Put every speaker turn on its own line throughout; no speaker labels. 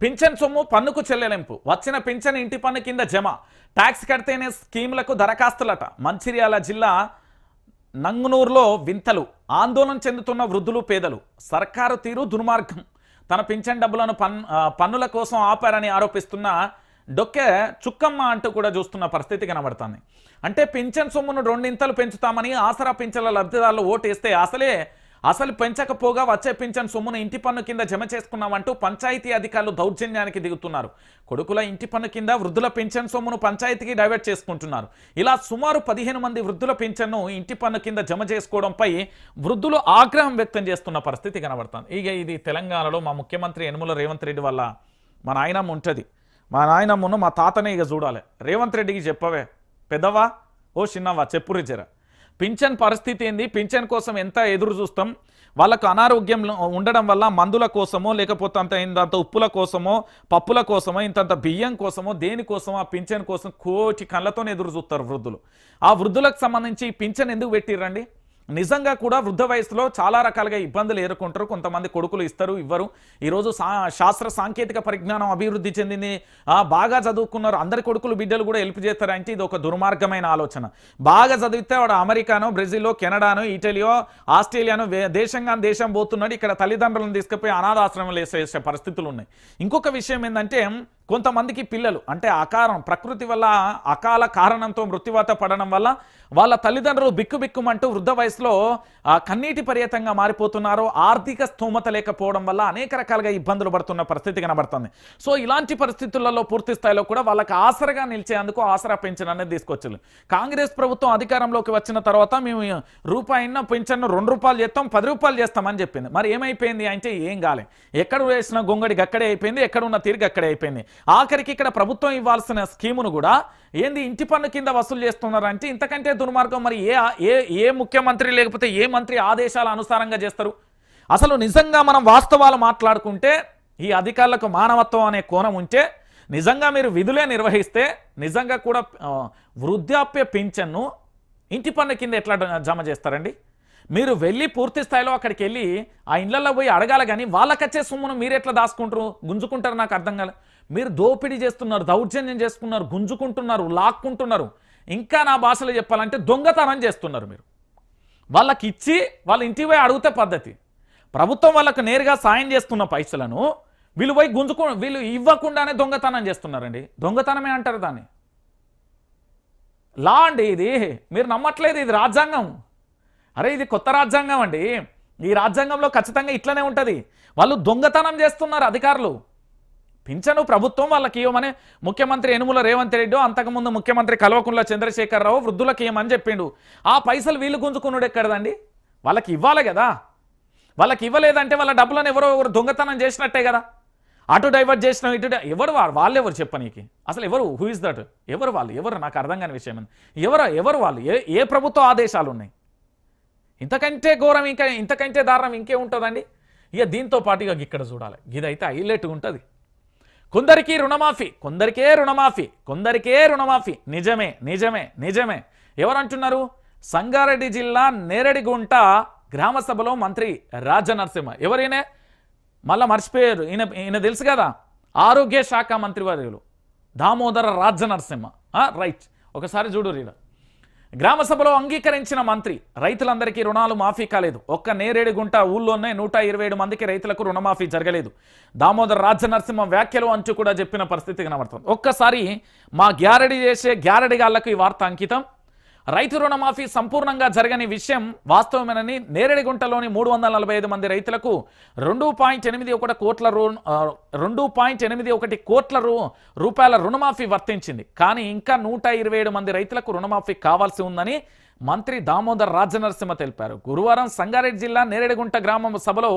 Pension సొమ్ము పన్నుకు చెల్లింపు, వచ్చిన పింఛన్ ఇంటి పన్ను కింద జమ, ట్యాక్స్ కడితేనే స్కీములకు దరఖాస్తులట. మంచిర్యాల జిల్లా నంగునూరులో వింతలు, ఆందోళన చెందుతున్న వృద్ధులు పేదలు. సర్కారు తీరు దుర్మార్గం, తన పింఛన్ డబ్బులను పన్నుల కోసం ఆపారని ఆరోపిస్తున్న డొక్కే చుక్కమ్మ అంటూ కూడా చూస్తున్న పరిస్థితి కనబడుతుంది. అంటే పింఛన్ సొమ్మును రెండింతలు పెంచుతామని ఆసరా పింఛన్ల లబ్ధిదారులు ఓటేస్తే అసలు పెంచకపోగా వచ్చే పింఛన్ సొమ్మును ఇంటి పన్ను కింద జమ చేసుకున్నామంటూ పంచాయతీ అధికారులు దౌర్జన్యానికి దిగుతున్నారు. కొడుకుల ఇంటి పన్ను కింద వృద్ధుల పింఛన్ సొమ్మును పంచాయతీకి డైవర్ట్ చేసుకుంటున్నారు. ఇలా సుమారు 15 మంది వృద్ధుల పింఛన్ను ఇంటి పన్ను కింద జమ చేసుకోవడంపై వృద్ధులు ఆగ్రహం వ్యక్తం చేస్తున్న పరిస్థితి కనబడుతుంది. ఇక ఇది తెలంగాణలో మా ముఖ్యమంత్రి యనుమల రేవంత్ రెడ్డి వల్ల మా నాయనమ్మ ఉంటుంది. మా నాయనమ్మను మా తాతనే ఇక చూడాలి. రేవంత్ రెడ్డికి చెప్పవే పెద్దవా, ఓ చిన్నవా, చెప్పురు జర పింఛన్ పరిస్థితి ఏంది, పింఛన్ కోసం ఎంత ఎదురు చూస్తాం, వాళ్ళకు అనారోగ్యం ఉండడం వల్ల మందుల కోసమో లేకపోతే ఇంతంత ఉప్పుల కోసమో పప్పుల కోసమో ఇంతంత బియ్యం కోసమో దేనికోసమో ఆ పింఛన్ కోసం కోటి కళ్ళతో ఎదురు చూస్తారు వృద్ధులు. ఆ వృద్ధులకు సంబంధించి పింఛన్ ఎందుకు పెట్టిరండి? నిజంగా కూడా వృద్ధ వయసులో చాలా రకాలుగా ఇబ్బందులు ఎదుర్కొంటారు. కొంతమంది కొడుకులు ఇస్తారు, ఇవ్వరు. ఈరోజు శాస్త్ర సాంకేతిక పరిజ్ఞానం అభివృద్ధి చెందింది, బాగా చదువుకున్నారు, అందరి కొడుకులు బిడ్డలు కూడా హెల్ప్ చేస్తారంటే ఇది ఒక దుర్మార్గమైన ఆలోచన. బాగా చదివితే వాడు అమెరికానో బ్రెజిల్లో కెనడానో ఇటలీయో ఆస్ట్రేలియానో దేశం పోతున్నాడు, ఇక్కడ తల్లిదండ్రులను తీసుకుపోయి అనాథాశ్రమాలు వేసే పరిస్థితులు ఉన్నాయి. ఇంకొక విషయం ఏంటంటే కొంతమందికి పిల్లలు అంటే ప్రకృతి వల్ల అకాల కారణంతో మృత్యువాత పడడం వల్ల వాళ్ళ తల్లిదండ్రులు బిక్కుబిక్కుమంటూ వృద్ధ వయసులో కన్నీటి పర్యతంగా మారిపోతున్నారు. ఆర్థిక స్థోమత లేకపోవడం వల్ల అనేక రకాలుగా ఇబ్బందులు పడుతున్న పరిస్థితి కనబడుతుంది. సో ఇలాంటి పరిస్థితులలో పూర్తి స్థాయిలో కూడా వాళ్ళకి ఆసరగా నిలిచేందుకు ఆసరా పెన్షన్ అనేది తీసుకొచ్చారు. కాంగ్రెస్ ప్రభుత్వం అధికారంలోకి వచ్చిన తర్వాత మేము రూపాయిన్న పెన్షన్ 2 రూపాయలు చేస్తాం, 10 రూపాయలు చేస్తామని చెప్పింది. మరి ఏమైపోయింది అంటే ఏం కాలే. ఎక్కడ వేసిన గొంగడికి అక్కడే అయిపోయింది, ఎక్కడ ఉన్న తిరిగి అక్కడే అయిపోయింది. ఆఖరికి ఇక్కడ ప్రభుత్వం ఇవ్వాల్సిన స్కీమును కూడా ఏంది ఇంటి పన్ను కింద వసూలు చేస్తున్నారంటే ఇంతకంటే దుర్మార్గం మరి ఏ ముఖ్యమంత్రి లేకపోతే ఏ మంత్రి ఆదేశాల అనుసారంగా చేస్తారు? అసలు నిజంగా మనం వాస్తవాలు మాట్లాడుకుంటే ఈ అధికారులకు మానవత్వం అనే కోణం ఉంటే నిజంగా మీరు విధులే నిర్వహిస్తే నిజంగా కూడా వృద్ధాప్య పింఛన్ను ఇంటి పన్ను కింద ఎట్లా జమ చేస్తారండి? మీరు వెళ్ళి పూర్తి స్థాయిలో అక్కడికి వెళ్ళి ఆ ఇళ్లలో పోయి అడగాలి, కానీ వాళ్ళకచ్చే సొమ్మును మీరు ఎట్లా దాచుకుంటారు, గుంజుకుంటారు? నాకు అర్థం కాలేదు. మీరు దోపిడీ చేస్తున్నారు, దౌర్జన్యం చేసుకున్నారు, గుంజుకుంటున్నారు, లాక్కుంటున్నారు. ఇంకా నా భాషలో చెప్పాలంటే దొంగతనం చేస్తున్నారు. మీరు వాళ్ళకి ఇచ్చి వాళ్ళ ఇంటికి పోయి అడిగితే పద్ధతి. ప్రభుత్వం వాళ్ళకు నేరుగా సాయం చేస్తున్న పైసలను వీళ్ళు పోయి వీళ్ళు ఇవ్వకుండానే దొంగతనం చేస్తున్నారండి. దొంగతనమే అంటారు దాన్ని. లా అండి ఇది. మీరు నమ్మట్లేదు, ఇది రాజ్యాంగం. అరే ఇది కొత్త రాజ్యాంగం అండి. ఈ రాజ్యాంగంలో ఖచ్చితంగా ఇట్లనే ఉంటుంది. వాళ్ళు దొంగతనం చేస్తున్నారు అధికారులు. పింఛను ప్రభుత్వం వాళ్ళకి ఇవ్వమని ముఖ్యమంత్రి యనుమల రేవంత్ రెడ్డి అంతకుముందు ముఖ్యమంత్రి కల్వకుంట్ల చంద్రశేఖరరావు వృద్ధులకు ఇవ్వమని చెప్పిండు. ఆ పైసలు వీళ్ళు గుంజుకున్నాడు ఎక్కడదండి? వాళ్ళకి ఇవ్వాలి కదా. వాళ్ళకి ఇవ్వలేదంటే వాళ్ళ డబ్బులను ఎవరో దొంగతనం చేసినట్టే కదా. అటు డైవర్ట్ చేసిన ఇటు ఎవరు వాళ్ళు ఎవరు చెప్పనీకి? అసలు ఎవరు? Who is that? ఎవరు వాళ్ళు? ఎవరు? నాకు అర్థం కాని విషయం. ఎవరు వాళ్ళు? ఏ ప్రభుత్వ ఆదేశాలు ఉన్నాయి? ఇంతకంటే ఘోరం ఇంతకంటే దారుణం ఇంకే ఉంటుందండి. ఇక దీంతో పాటుగా ఇక్కడ చూడాలి, ఇదైతే హైలైట్గా ఉంటుంది. కొందరికే రుణమాఫీ. నిజమే. ఎవరంటున్నారు? సంగారెడ్డి జిల్లా నేరడిగుంట గ్రామ సభలో మంత్రి రాజనరసింహ. ఎవరైనా మళ్ళా మర్చిపోయారు, ఈయన తెలుసు కదా, ఆరోగ్య శాఖ మంత్రి వర్యులు దామోదర రాజనరసింహ. రైట్, ఒకసారి చూడు. గ్రామ సభలో అంగీకరించిన మంత్రి రైతులందరికీ రుణాలు మాఫీ కాలేదు. ఒక్క నేరేడుగుంట ఊళ్ళోనే 127 మందికి రైతులకు రుణమాఫీ జరగలేదు. దామోదర రాజనరసింహ వ్యాఖ్యలు అంటూ కూడా చెప్పిన పరిస్థితి కనబడుతుంది. ఒక్కసారి మా గ్యారడీ చేసే గ్యారడీగాళ్లకు ఈ వార్త అంకితం. రైతు రుణమాఫీ సంపూర్ణంగా జరగని విషయం వాస్తవమేనని నేరేడుగుంటలోని 345 మంది రైతులకు 2.81 కోట్ల రూపాయల రుణమాఫీ వర్తించింది. కానీ ఇంకా 127 మంది రైతులకు రుణమాఫీ కావాల్సి ఉందని మంత్రి దామోదర్ రాజనరసింహ తెలిపారు. గురువారం సంగారెడ్డి జిల్లా నేరేడుగుంట గ్రామం సభలో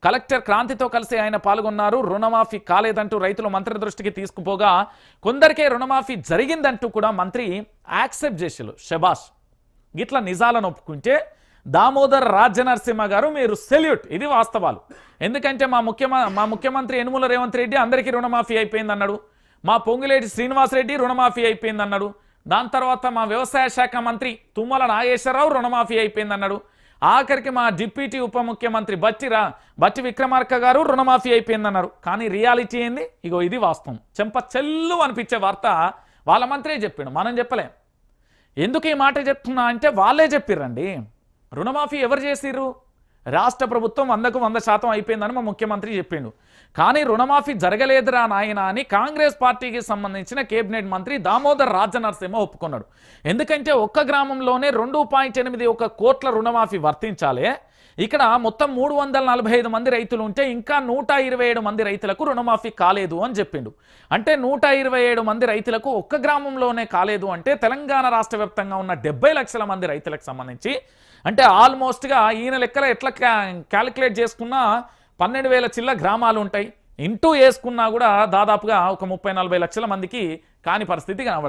కలెక్టర్ క్రాంతితో కలిసి ఆయన పాల్గొన్నారు. రుణమాఫీ కాలేదంటూ రైతులు మంత్రి దృష్టికి తీసుకుపోగా కొందరికే రుణమాఫీ జరిగిందంటూ కూడా మంత్రి యాక్సెప్ట్ చేశారు. శబాష్. ఇట్లా నిజాలను ఒప్పుకుంటే దామోదర్ రాజనరసింహ గారు మీరు సెల్యూట్. ఇది వాస్తవాలు. ఎందుకంటే మా ముఖ్యమంత్రి యనుమల రేవంత్ రెడ్డి అందరికీ రుణమాఫీ అయిపోయింది అన్నాడు. మా పొంగులేటి శ్రీనివాసరెడ్డి రుణమాఫీ అయిపోయింది అన్నాడు. దాని తర్వాత మా వ్యవసాయ శాఖ మంత్రి తుమ్మల నాగేశ్వరరావు రుణమాఫీ అయిపోయింది అన్నాడు. ఆఖరికి మా డిప్యూటీ ఉప ముఖ్యమంత్రి బట్టి విక్రమార్క గారు రుణమాఫీ అయిపోయిందన్నారు. కానీ రియాలిటీ ఏంది? ఇగో ఇది వాస్తవం. చెంప చెల్లు అనిపించే వార్త వాళ్ళ మంత్రే చెప్పిండు, మనం చెప్పలేం. ఎందుకు ఈ మాట చెప్తున్నా అంటే వాళ్ళే చెప్పిర్రండి. రుణమాఫీ ఎవరు చేసిర్రు? రాష్ట్ర ప్రభుత్వం 100% అయిపోయిందని మా ముఖ్యమంత్రి చెప్పిండు. కానీ రుణమాఫీ జరగలేదురా నాయన అని కాంగ్రెస్ పార్టీకి సంబంధించిన కేబినెట్ మంత్రి దామోదర్ రాజనరసింహ ఒప్పుకున్నాడు. ఎందుకంటే ఒక్క గ్రామంలోనే 2.81 కోట్ల రుణమాఫీ వర్తించాలి. ఇక్కడ మొత్తం 345 మంది రైతులు ఉంటే ఇంకా 127 మంది రైతులకు రుణమాఫీ కాలేదు అని చెప్పిండు. అంటే 127 మంది రైతులకు ఒక్క గ్రామంలోనే కాలేదు అంటే తెలంగాణ రాష్ట్ర వ్యాప్తంగా ఉన్న 70 లక్షల మంది రైతులకు సంబంధించి అంటే ఆల్మోస్ట్గా ఈయన లెక్కల ఎట్లా క్యాలిక్యులేట్ చేసుకున్నా 12,000 చిల్ల గ్రామాలు ఉంటాయి. ఇంటూ వేసుకున్నా కూడా దాదాపుగా ఒక 30-40 లక్షల మందికి కాని పరిస్థితి కనబడుతుంది.